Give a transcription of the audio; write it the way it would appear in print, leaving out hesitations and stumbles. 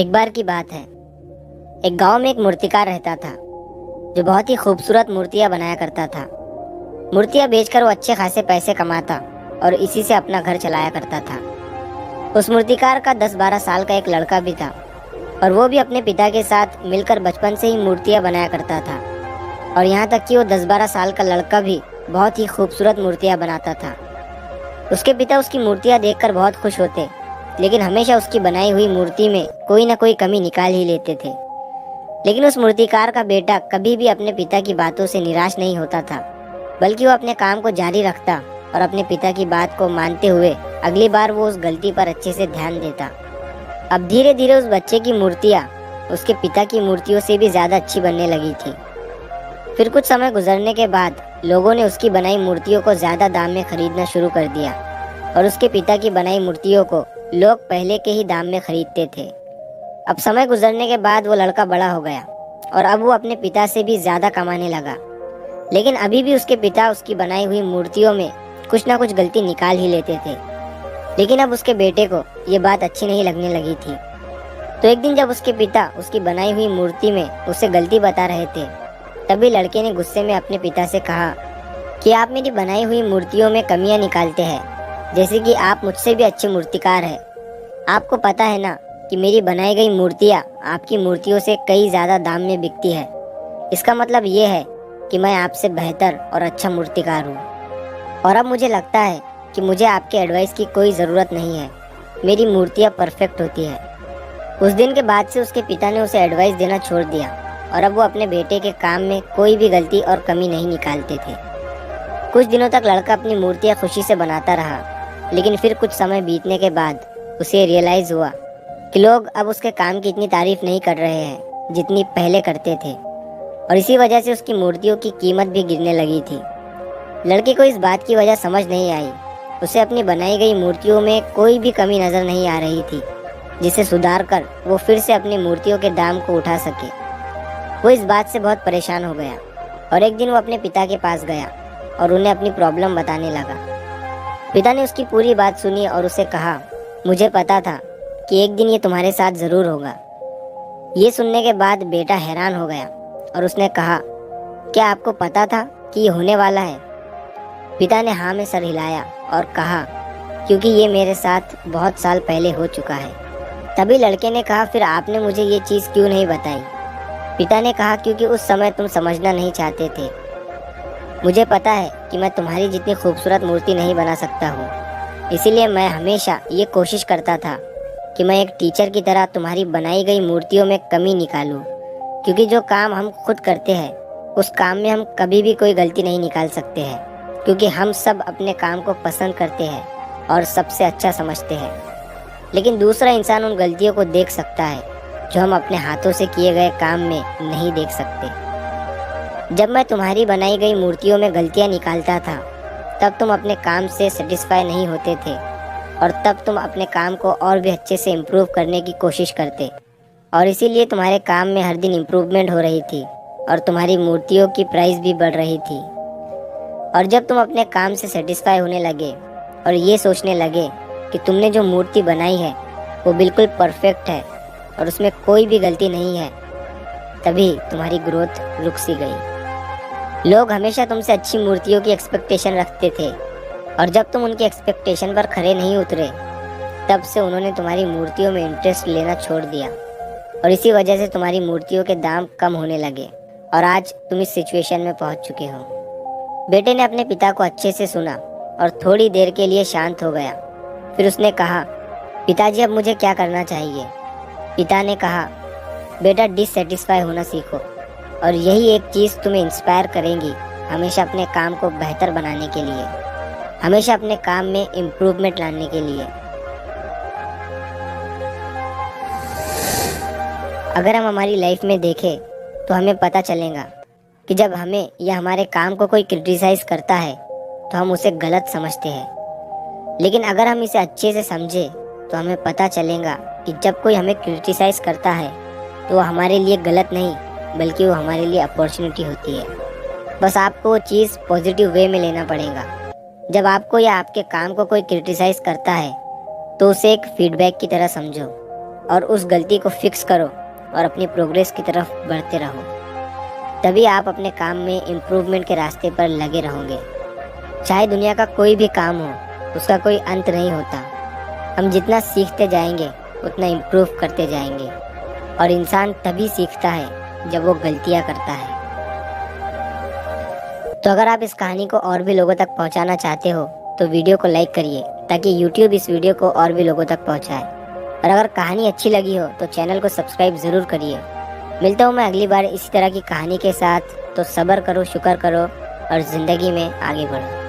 एक बार की बात है। एक गांव में एक मूर्तिकार रहता था जो बहुत ही खूबसूरत मूर्तियां बनाया करता था। मूर्तियां बेचकर वो अच्छे खासे पैसे कमाता और इसी से अपना घर चलाया करता था। उस मूर्तिकार का 10-12 साल का एक लड़का भी था और वो भी अपने पिता के साथ मिलकर बचपन से ही मूर्तियां बनाया करता था। और यहाँ तक कि वो 10-12 साल का लड़का भी बहुत ही खूबसूरत मूर्तियां बनाता था। उसके पिता उसकी मूर्तियां देखकर बहुत खुश होते, लेकिन हमेशा उसकी बनाई हुई मूर्ति में कोई ना कोई कमी निकाल ही लेते थे। लेकिन उस मूर्तिकार का बेटा कभी भी अपने पिता की बातों से निराश नहीं होता था, बल्कि वो अपने काम को जारी रखता और अपने पिता की बात को मानते हुए अगली बार वो उस गलती पर अच्छे से ध्यान देता। अब धीरे धीरे उस बच्चे की मूर्तियाँ उसके पिता की मूर्तियों से भी ज़्यादा अच्छी बनने लगी थी। फिर कुछ समय गुजरने के बाद लोगों ने उसकी बनाई मूर्तियों को ज़्यादा दाम में खरीदना शुरू कर दिया और उसके पिता की बनाई मूर्तियों को लोग पहले के ही दाम में खरीदते थे। अब समय गुजरने के बाद वो लड़का बड़ा हो गया और अब वो अपने पिता से भी ज़्यादा कमाने लगा। लेकिन अभी भी उसके पिता उसकी बनाई हुई मूर्तियों में कुछ ना कुछ गलती निकाल ही लेते थे। लेकिन अब उसके बेटे को ये बात अच्छी नहीं लगने लगी थी। तो एक दिन जब उसके पिता उसकी बनाई हुई मूर्ति में उसे गलती बता रहे थे, तभी लड़के ने गुस्से में अपने पिता से कहा कि आप मेरी बनाई हुई मूर्तियों में कमियां निकालते हैं, जैसे कि आप मुझसे भी अच्छे मूर्तिकार हैं। आपको पता है ना कि मेरी बनाई गई मूर्तियाँ आपकी मूर्तियों से कई ज़्यादा दाम में बिकती है। इसका मतलब ये है कि मैं आपसे बेहतर और अच्छा मूर्तिकार हूँ। और अब मुझे लगता है कि मुझे आपके एडवाइस की कोई ज़रूरत नहीं है। मेरी मूर्तियाँ परफेक्ट होती है। उस दिन के बाद से उसके पिता ने उसे एडवाइस देना छोड़ दिया और अब वो अपने बेटे के काम में कोई भी गलती और कमी नहीं निकालते थे। कुछ दिनों तक लड़का अपनी मूर्तियाँ खुशी से बनाता रहा, लेकिन फिर कुछ समय बीतने के बाद उसे रियलाइज़ हुआ कि लोग अब उसके काम की इतनी तारीफ नहीं कर रहे हैं जितनी पहले करते थे, और इसी वजह से उसकी मूर्तियों की कीमत भी गिरने लगी थी। लड़के को इस बात की वजह समझ नहीं आई। उसे अपनी बनाई गई मूर्तियों में कोई भी कमी नज़र नहीं आ रही थी, जिसे सुधार कर वो फिर से अपनी मूर्तियों के दाम को उठा सके। वो इस बात से बहुत परेशान हो गया और एक दिन वो अपने पिता के पास गया और उन्हें अपनी प्रॉब्लम बताने लगा। पिता ने उसकी पूरी बात सुनी और उसे कहा, मुझे पता था कि एक दिन ये तुम्हारे साथ ज़रूर होगा। ये सुनने के बाद बेटा हैरान हो गया और उसने कहा, क्या आपको पता था कि ये होने वाला है? पिता ने हाँ में सर हिलाया और कहा, क्योंकि ये मेरे साथ बहुत साल पहले हो चुका है। तभी लड़के ने कहा, फिर आपने मुझे ये चीज़ क्यों नहीं बताई? पिता ने कहा, क्योंकि उस समय तुम समझना नहीं चाहते थे। मुझे पता है कि मैं तुम्हारी जितनी खूबसूरत मूर्ति नहीं बना सकता हूँ, इसीलिए मैं हमेशा ये कोशिश करता था कि मैं एक टीचर की तरह तुम्हारी बनाई गई मूर्तियों में कमी निकालूं। क्योंकि जो काम हम खुद करते हैं उस काम में हम कभी भी कोई गलती नहीं निकाल सकते हैं, क्योंकि हम सब अपने काम को पसंद करते हैं और सबसे अच्छा समझते हैं। लेकिन दूसरा इंसान उन गलतियों को देख सकता है जो हम अपने हाथों से किए गए काम में नहीं देख सकते। जब मैं तुम्हारी बनाई गई मूर्तियों में गलतियाँ निकालता था, तब तुम अपने काम से सेटिस्फाई नहीं होते थे और तब तुम अपने काम को और भी अच्छे से इम्प्रूव करने की कोशिश करते, और इसीलिए तुम्हारे काम में हर दिन इम्प्रूवमेंट हो रही थी और तुम्हारी मूर्तियों की प्राइस भी बढ़ रही थी। और जब तुम अपने काम से सेटिस्फाई होने लगे और ये सोचने लगे कि तुमने जो मूर्ति बनाई है वो बिल्कुल परफेक्ट है और उसमें कोई भी गलती नहीं है, तभी तुम्हारी ग्रोथ रुक सी गई। लोग हमेशा तुमसे अच्छी मूर्तियों की एक्सपेक्टेशन रखते थे, और जब तुम उनके एक्सपेक्टेशन पर खरे नहीं उतरे, तब से उन्होंने तुम्हारी मूर्तियों में इंटरेस्ट लेना छोड़ दिया और इसी वजह से तुम्हारी मूर्तियों के दाम कम होने लगे और आज तुम इस सिचुएशन में पहुंच चुके हो। बेटे ने अपने पिता को अच्छे से सुना और थोड़ी देर के लिए शांत हो गया। फिर उसने कहा, पिताजी अब मुझे क्या करना चाहिए? पिता ने कहा, बेटा डिससेटिस्फाई होना सीखो, और यही एक चीज़ तुम्हें इंस्पायर करेंगी हमेशा अपने काम को बेहतर बनाने के लिए, हमेशा अपने काम में इम्प्रूवमेंट लाने के लिए। अगर हम हमारी लाइफ में देखें तो हमें पता चलेगा कि जब हमें या हमारे काम को कोई क्रिटिसाइज़ करता है तो हम उसे गलत समझते हैं, लेकिन अगर हम इसे अच्छे से समझें तो हमें पता चलेगा कि जब कोई हमें क्रिटिसाइज़ करता है तो वो हमारे लिए गलत नहीं, बल्कि वो हमारे लिए अपॉर्चुनिटी होती है। बस आपको वो चीज़ पॉजिटिव वे में लेना पड़ेगा। जब आपको या आपके काम को कोई क्रिटिसाइज़ करता है तो उसे एक फीडबैक की तरह समझो और उस गलती को फिक्स करो और अपनी प्रोग्रेस की तरफ बढ़ते रहो। तभी आप अपने काम में इम्प्रूवमेंट के रास्ते पर लगे रहोगे। चाहे दुनिया का कोई भी काम हो, उसका कोई अंत नहीं होता। हम जितना सीखते जाएंगे उतना इम्प्रूव करते जाएंगे, और इंसान तभी सीखता है जब वो गलतियाँ करता है। तो अगर आप इस कहानी को और भी लोगों तक पहुंचाना चाहते हो तो वीडियो को लाइक करिए, ताकि YouTube इस वीडियो को और भी लोगों तक पहुंचाए। और अगर कहानी अच्छी लगी हो तो चैनल को सब्सक्राइब ज़रूर करिए। मिलता हूँ मैं अगली बार इसी तरह की कहानी के साथ। तो सब्र करो, शुक्र करो और ज़िंदगी में आगे बढ़ो।